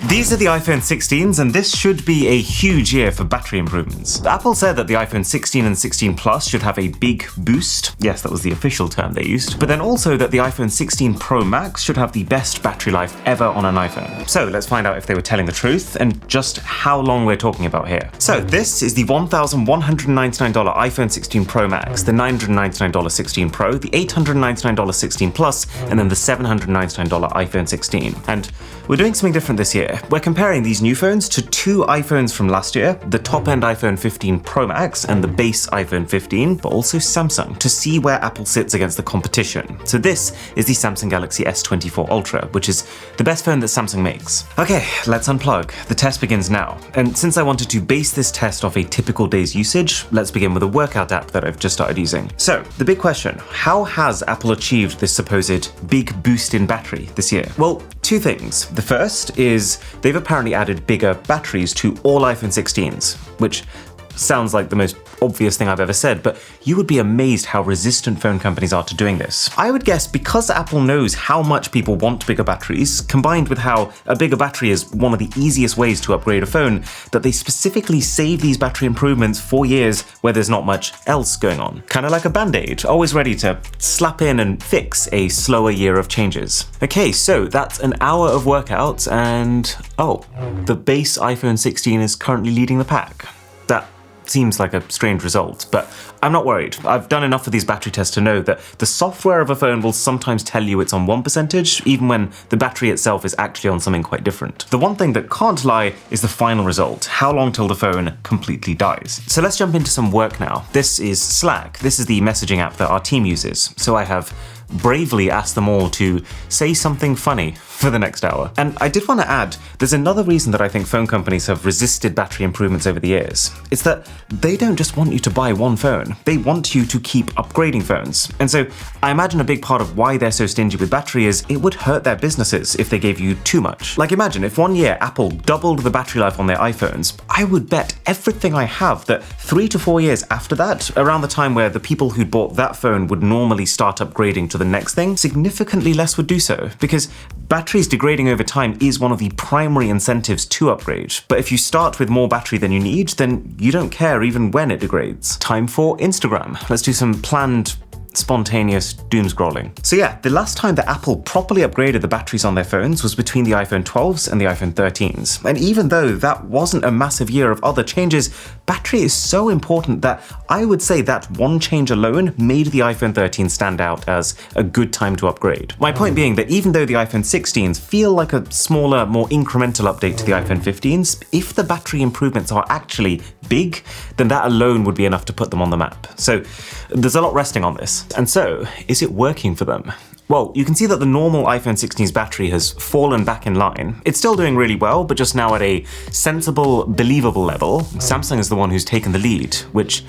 These are the iPhone 16s, and this should be a huge year for battery improvements. Apple said that the iPhone 16 and 16 Plus should have a big boost. Yes, that was the official term they used. But then also that the iPhone 16 Pro Max should have the best battery life ever on an iPhone. So let's find out if they were telling the truth and just how long we're talking about here. So this is the $1,199 iPhone 16 Pro Max, the $999 16 Pro, the $899 16 Plus, and then the $799 iPhone 16. And we're doing something different this year. We're comparing these new phones to two iPhones from last year, the top-end iPhone 15 Pro Max and the base iPhone 15, but also Samsung, to see where Apple sits against the competition. So this is the Samsung Galaxy S24 Ultra, which is the best phone that Samsung makes. Okay, let's unplug. The test begins now. And since I wanted to base this test off a typical day's usage, let's begin with a workout app that I've just started using. So, the big question, how has Apple achieved this supposed big boost in battery this year? Well, two things. The first is they've apparently added bigger batteries to all iPhone 16s, which sounds like the most obvious thing I've ever said, but you would be amazed how resistant phone companies are to doing this. I would guess because Apple knows how much people want bigger batteries, combined with how a bigger battery is one of the easiest ways to upgrade a phone, that they specifically save these battery improvements for years where there's not much else going on. Kind of like a band-aid, always ready to slap in and fix a slower year of changes. Okay, so that's an hour of workouts and, oh, the base iPhone 16 is currently leading the pack. That seems like a strange result, but I'm not worried. I've done enough of these battery tests to know that the software of a phone will sometimes tell you it's on one percentage, even when the battery itself is actually on something quite different. The one thing that can't lie is the final result, how long till the phone completely dies. So let's jump into some work now. This is Slack. This is the messaging app that our team uses. So I have bravely asked them all to say something funny for the next hour. And I did want to add, there's another reason that I think phone companies have resisted battery improvements over the years. It's that they don't just want you to buy one phone, they want you to keep upgrading phones. And so I imagine a big part of why they're so stingy with battery is it would hurt their businesses if they gave you too much. Like imagine if one year Apple doubled the battery life on their iPhones, I would bet everything I have that 3 to 4 years after that, around the time where the people who'd bought that phone would normally start upgrading to the next thing, significantly less would do so, because batteries degrading over time is one of the primary incentives to upgrade. But if you start with more battery than you need, then you don't care even when it degrades. Time for Instagram. Let's do some planned spontaneous doom scrolling. So yeah, the last time that Apple properly upgraded the batteries on their phones was between the iPhone 12s and the iPhone 13s. And even though that wasn't a massive year of other changes, battery is so important that I would say that one change alone made the iPhone 13 stand out as a good time to upgrade. My point being that even though the iPhone 16s feel like a smaller, more incremental update to the iPhone 15s, if the battery improvements are actually big, then that alone would be enough to put them on the map. So there's a lot resting on this. And so, is it working for them? Well, you can see that the normal iPhone 16's battery has fallen back in line. It's still doing really well, but just now at a sensible, believable level. Samsung is the one who's taken the lead, which,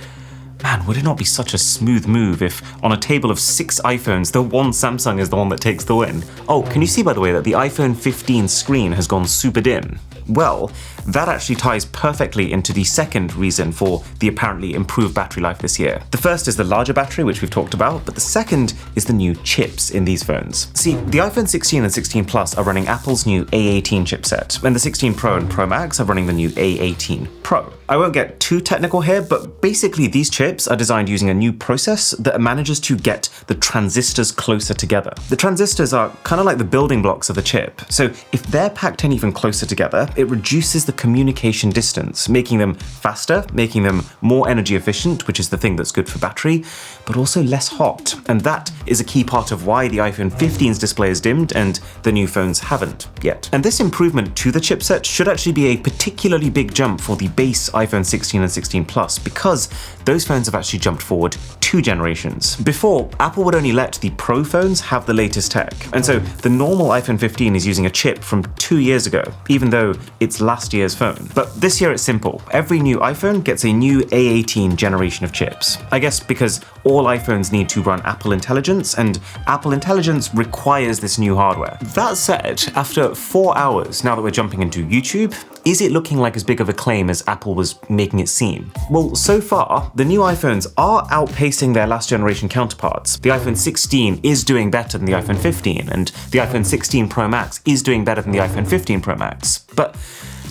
man, would it not be such a smooth move if on a table of 6 iPhones, the one Samsung is the one that takes the win? Oh, can you see, by the way, that the iPhone 15 screen has gone super dim? Well, that actually ties perfectly into the second reason for the apparently improved battery life this year. The first is the larger battery, which we've talked about, but the second is the new chips in these phones. See, the iPhone 16 and 16 Plus are running Apple's new A18 chipset, and the 16 Pro and Pro Max are running the new A18 Pro. I won't get too technical here, but basically these chips are designed using a new process that manages to get the transistors closer together. The transistors are kind of like the building blocks of the chip, so if they're packed in even closer together, it reduces the communication distance, making them faster, making them more energy efficient, which is the thing that's good for battery, but also less hot. And that is a key part of why the iPhone 15's display is dimmed and the new phones haven't yet. And this improvement to the chipset should actually be a particularly big jump for the base iPhone 16 and 16 Plus, because those phones have actually jumped forward 2 generations. Before, Apple would only let the Pro phones have the latest tech, and so the normal iPhone 15 is using a chip from 2 years ago, even though it's last year's phone. But this year it's simple. Every new iPhone gets a new A18 generation of chips. I guess because all iPhones need to run Apple Intelligence, and Apple Intelligence requires this new hardware. That said, after 4 hours, now that we're jumping into YouTube, is it looking like as big of a claim as Apple was making it seem? Well, so far, the new iPhones are outpacing their last generation counterparts. The iPhone 16 is doing better than the iPhone 15, and the iPhone 16 Pro Max is doing better than the iPhone 15 Pro Max. But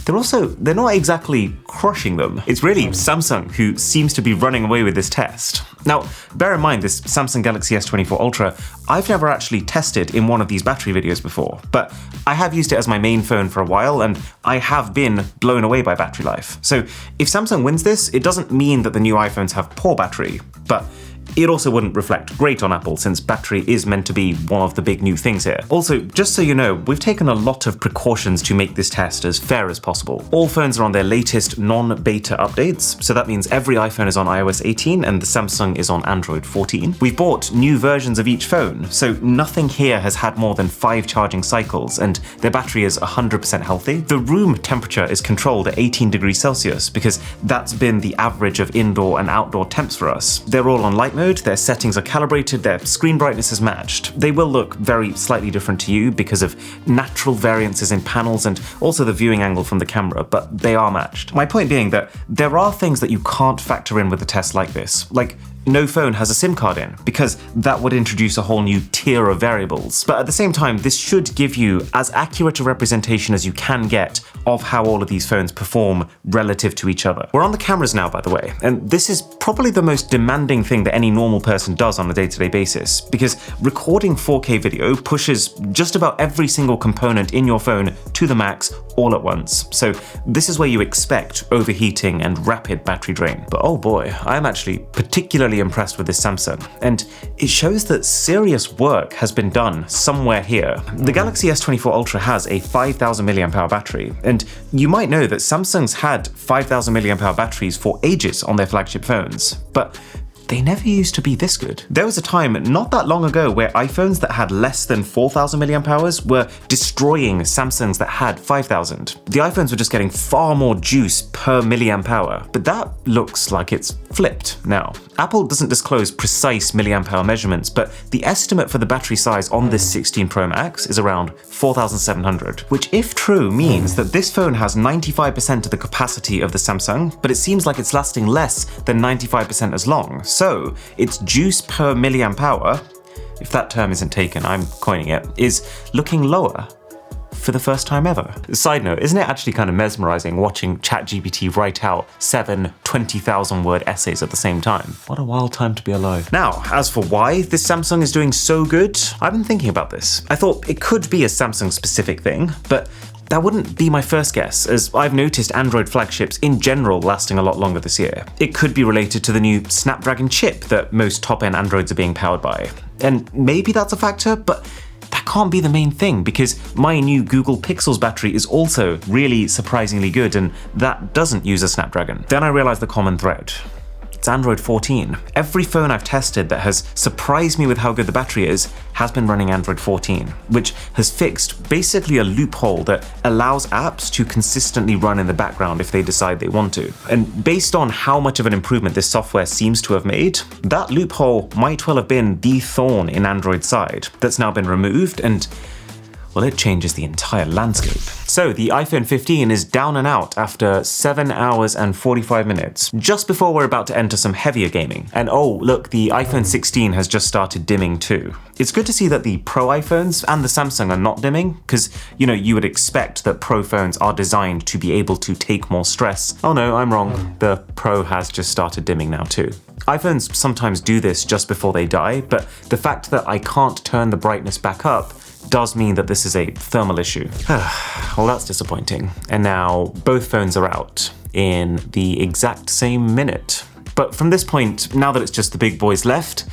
they're not exactly crushing them. It's really Samsung who seems to be running away with this test. Now, bear in mind this Samsung Galaxy S24 Ultra, I've never actually tested in one of these battery videos before, but I have used it as my main phone for a while, and I have been blown away by battery life. So if Samsung wins this, it doesn't mean that the new iPhones have poor battery, but it also wouldn't reflect great on Apple, since battery is meant to be one of the big new things here. Also, just so you know, we've taken a lot of precautions to make this test as fair as possible. All phones are on their latest non-beta updates, so that means every iPhone is on iOS 18 and the Samsung is on Android 14. We've bought new versions of each phone, so nothing here has had more than 5 charging cycles, and their battery is 100% healthy. The room temperature is controlled at 18 degrees Celsius because that's been the average of indoor and outdoor temps for us. They're all on light mode, their settings are calibrated, their screen brightness is matched. They will look very slightly different to you because of natural variances in panels and also the viewing angle from the camera, but they are matched. My point being that there are things that you can't factor in with a test like this, like no phone has a SIM card in, because that would introduce a whole new tier of variables. But at the same time, this should give you as accurate a representation as you can get of how all of these phones perform relative to each other. We're on the cameras now, by the way, and this is probably the most demanding thing that any normal person does on a day-to-day basis, because recording 4K video pushes just about every single component in your phone to the max all at once. So this is where you expect overheating and rapid battery drain. But oh boy, I'm actually particularly impressed with this Samsung, and it shows that serious work has been done somewhere here. The Galaxy S24 Ultra has a 5,000 mAh battery, and you might know that Samsung's had 5,000 mAh batteries for ages on their flagship phones, but they never used to be this good. There was a time not that long ago where iPhones that had less than 4,000 mAh were destroying Samsungs that had 5,000. The iPhones were just getting far more juice per milliamp hour, but that looks like it's flipped now. Apple doesn't disclose precise milliamp hour measurements, but the estimate for the battery size on this 16 Pro Max is around 4,700, which if true means that this phone has 95% of the capacity of the Samsung, but it seems like it's lasting less than 95% as long. So its juice per milliamp hour, if that term isn't taken, I'm coining it, is looking lower for the first time ever. Side note, isn't it actually kind of mesmerizing watching ChatGPT write out 7 20,000 word essays at the same time? What a wild time to be alive. Now, as for why this Samsung is doing so good, I've been thinking about this. I thought it could be a Samsung specific thing, but that wouldn't be my first guess, as I've noticed Android flagships in general lasting a lot longer this year. It could be related to the new Snapdragon chip that most top-end Androids are being powered by. And maybe that's a factor, but that can't be the main thing, because my new Google Pixel's battery is also really surprisingly good, and that doesn't use a Snapdragon. Then I realized the common thread. It's Android 14. Every phone I've tested that has surprised me with how good the battery is has been running Android 14, which has fixed basically a loophole that allows apps to consistently run in the background if they decide they want to. And based on how much of an improvement this software seems to have made, that loophole might well have been the thorn in Android's side that's now been removed, and well, it changes the entire landscape. So the iPhone 15 is down and out after 7 hours and 45 minutes, just before we're about to enter some heavier gaming. And oh, look, the iPhone 16 has just started dimming too. It's good to see that the Pro iPhones and the Samsung are not dimming, because, you know, you would expect that Pro phones are designed to be able to take more stress. Oh no, I'm wrong. The Pro has just started dimming now too. iPhones sometimes do this just before they die, but the fact that I can't turn the brightness back up does mean that this is a thermal issue. Well, that's disappointing. And now both phones are out in the exact same minute. But from this point, now that it's just the big boys left,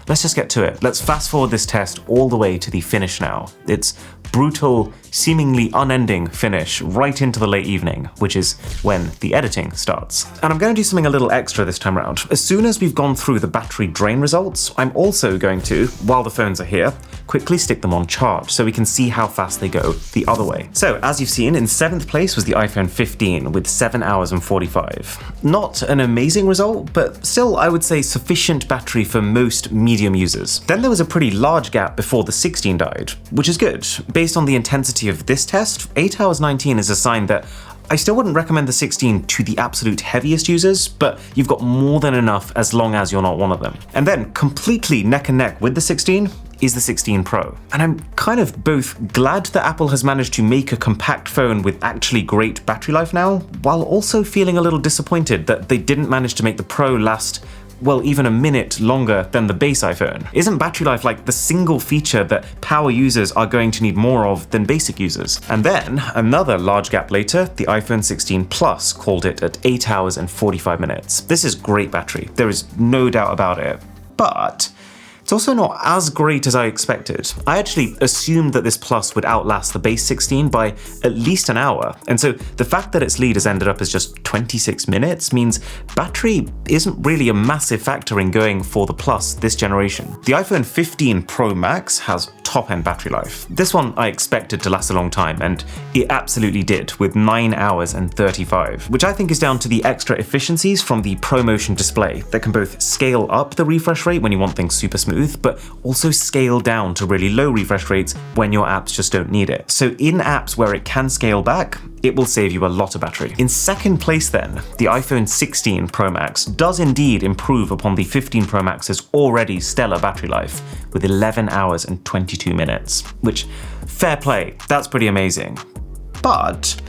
let's just get to it. Let's fast forward this test all the way to the finish now. It's brutal, seemingly unending finish right into the late evening, which is when the editing starts. And I'm going to do something a little extra this time around. As soon as we've gone through the battery drain results, I'm also going to, while the phones are here, quickly stick them on charge so we can see how fast they go the other way. So as you've seen, in 7th place was the iPhone 15 with 7 hours and 45. Not an amazing result, but still I would say sufficient battery for most medium users. Then there was a pretty large gap before the 16 died, which is good. Based on the intensity of this test, 8 hours 19 is a sign that I still wouldn't recommend the 16 to the absolute heaviest users, but you've got more than enough as long as you're not one of them. And then completely neck and neck with the 16 is the 16 Pro. And I'm kind of both glad that Apple has managed to make a compact phone with actually great battery life now, while also feeling a little disappointed that they didn't manage to make the Pro last, well, even a minute longer than the base iPhone. Isn't battery life like the single feature that power users are going to need more of than basic users? And then, another large gap later, the iPhone 16 Plus called it at 8 hours and 45 minutes. This is great battery, there is no doubt about it. But it's also not as great as I expected. I actually assumed that this Plus would outlast the base 16 by at least an hour, and so the fact that its lead has ended up as just 26 minutes means battery isn't really a massive factor in going for the Plus this generation. The iPhone 15 Pro Max has top-end battery life. This one I expected to last a long time, and it absolutely did, with 9 hours and 35, which I think is down to the extra efficiencies from the ProMotion display that can both scale up the refresh rate when you want things super smooth, but also scale down to really low refresh rates when your apps just don't need it. So in apps where it can scale back, it will save you a lot of battery. In 2nd place then, the iPhone 16 Pro Max does indeed improve upon the 15 Pro Max's already stellar battery life, with 11 hours and 22 minutes, which, fair play, that's pretty amazing. But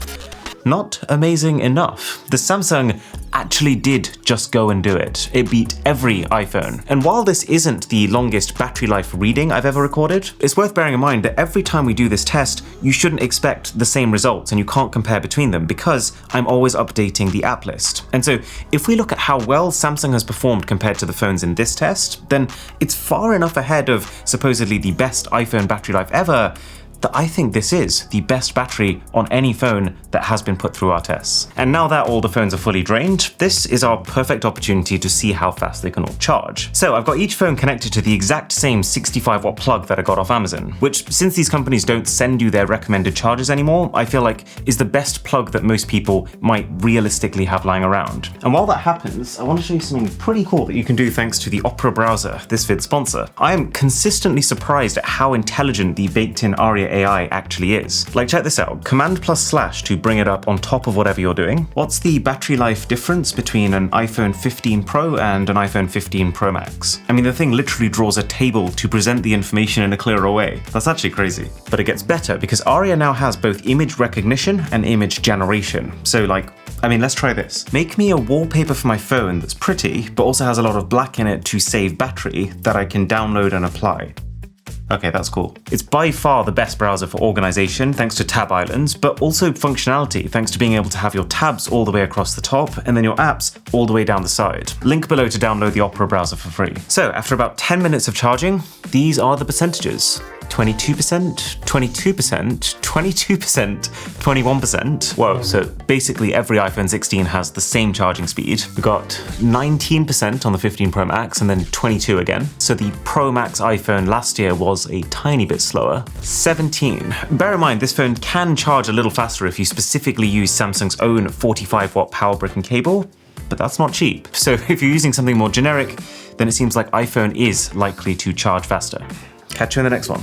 not amazing enough. The Samsung actually did just go and do it. It beat every iPhone. And while this isn't the longest battery life reading I've ever recorded, it's worth bearing in mind that every time we do this test, you shouldn't expect the same results and you can't compare between them because I'm always updating the app list. And so if we look at how well Samsung has performed compared to the phones in this test, then it's far enough ahead of supposedly the best iPhone battery life ever that I think this is the best battery on any phone that has been put through our tests. And now that all the phones are fully drained, this is our perfect opportunity to see how fast they can all charge. So I've got each phone connected to the exact same 65-watt plug that I got off Amazon, which, since these companies don't send you their recommended chargers anymore, I feel like is the best plug that most people might realistically have lying around. And while that happens, I want to show you something pretty cool that you can do thanks to the Opera browser, this vid's sponsor. I am consistently surprised at how intelligent the baked-in Aria AI actually is. Like, check this out. Command+/ to bring it up on top of whatever you're doing. What's the battery life difference between an iPhone 15 Pro and an iPhone 15 Pro Max? I mean, the thing literally draws a table to present the information in a clearer way. That's actually crazy. But it gets better because Aria now has both image recognition and image generation. So let's try this. Make me a wallpaper for my phone that's pretty, but also has a lot of black in it to save battery that I can download and apply. Okay, that's cool. It's by far the best browser for organization, thanks to tab islands, but also functionality, thanks to being able to have your tabs all the way across the top and then your apps all the way down the side. Link below to download the Opera browser for free. So after about 10 minutes of charging, these are the percentages. 22%, 22%, 22%, 21%. Whoa, so basically every iPhone 16 has the same charging speed. We got 19% on the 15 Pro Max and then 22 again. So the Pro Max iPhone last year was a tiny bit slower. 17. Bear in mind, this phone can charge a little faster if you specifically use Samsung's own 45-watt power brick and cable, but that's not cheap. So if you're using something more generic, then it seems like iPhone is likely to charge faster. Catch you in the next one.